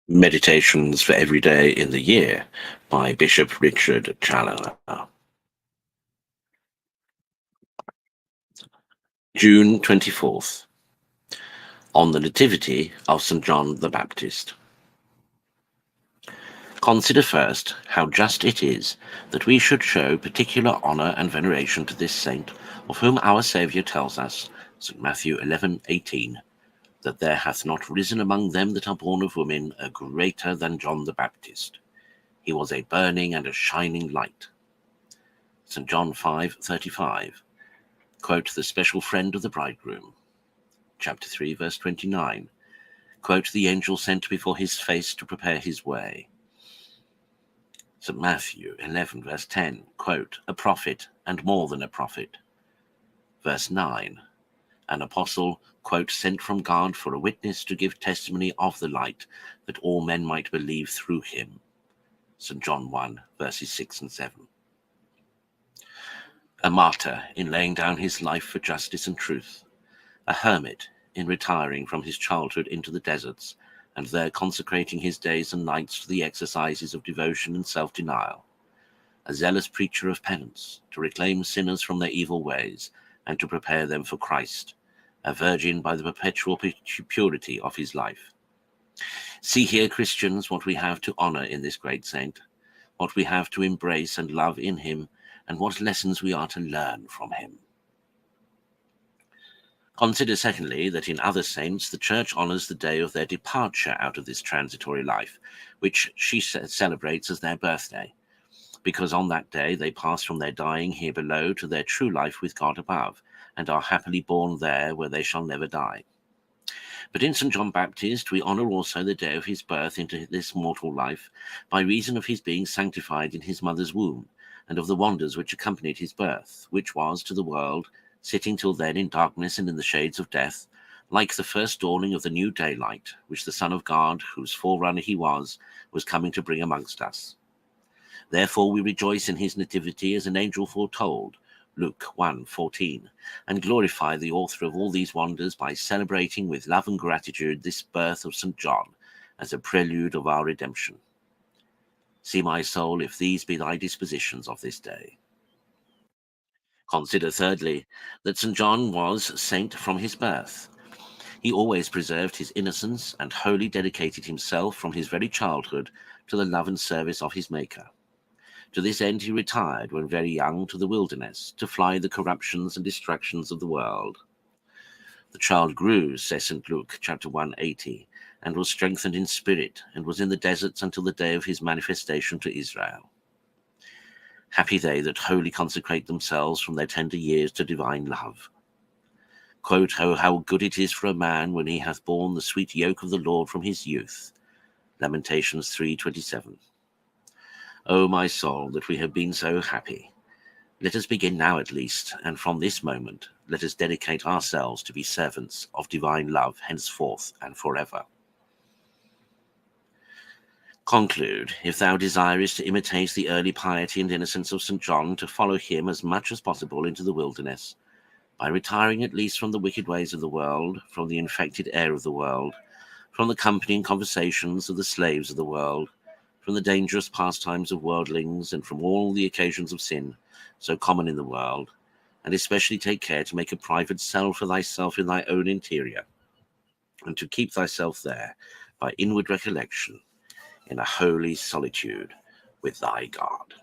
Meditations for Every Day in the Year by Bishop Richard Challoner. June 24th. On the Nativity of St. John the Baptist. Consider first how just it is that we should show particular honour and veneration to this saint, of whom our Saviour tells us, St. Matthew 11:18, that there hath not risen among them that are born of women a greater than John the Baptist. He was a burning and a shining light. St. John 5:35, quote, the special friend of the bridegroom. Chapter 3, verse 29, quote, the angel sent before his face to prepare his way. St. Matthew 11, verse 10, quote, a prophet and more than a prophet. Verse 9, an apostle, quote, sent from God for a witness to give testimony of the light, that all men might believe through him. St. John 1, verses 6 and 7. A martyr in laying down his life for justice and truth. A hermit in retiring from his childhood into the deserts, and there consecrating his days and nights to the exercises of devotion and self-denial. A zealous preacher of penance, to reclaim sinners from their evil ways, and to prepare them for Christ. A virgin by the perpetual purity of his life. See here, Christians, what we have to honour in this great saint, what we have to embrace and love in him, and what lessons we are to learn from him. Consider, secondly, that in other saints the Church honours the day of their departure out of this transitory life, which she celebrates as their birthday, because on that day they pass from their dying here below to their true life with God above, and are happily born there where they shall never die. But in St. John Baptist we honour also the day of his birth into this mortal life, by reason of his being sanctified in his mother's womb, and of the wonders which accompanied his birth, which was to the world, sitting till then in darkness and in the shades of death, like the first dawning of the new daylight, which the Son of God, whose forerunner he was coming to bring amongst us. Therefore we rejoice in his nativity as an angel foretold, Luke 1:14, and glorify the author of all these wonders by celebrating with love and gratitude this birth of St. John as a prelude of our redemption. See, my soul, if these be thy dispositions of this day. Consider, thirdly, that St. John was saint from his birth. He always preserved his innocence and wholly dedicated himself from his very childhood to the love and service of his Maker. To this end he retired when very young to the wilderness, to fly the corruptions and distractions of the world. The child grew, says St. Luke, chapter 1:80, and was strengthened in spirit, and was in the deserts until the day of his manifestation to Israel. Happy they that wholly consecrate themselves from their tender years to divine love. Quote, oh, how good it is for a man when he hath borne the sweet yoke of the Lord from his youth. Lamentations 3:27. O my soul, that we have been so happy. Let us begin now at least, and from this moment let us dedicate ourselves to be servants of divine love henceforth and forever. Conclude, if thou desirest to imitate the early piety and innocence of St. John, to follow him as much as possible into the wilderness, by retiring at least from the wicked ways of the world, from the infected air of the world, from the company and conversations of the slaves of the world, from the dangerous pastimes of worldlings, and from all the occasions of sin, so common in the world, and especially take care to make a private cell for thyself in thy own interior, and to keep thyself there by inward recollection, in a holy solitude with thy God.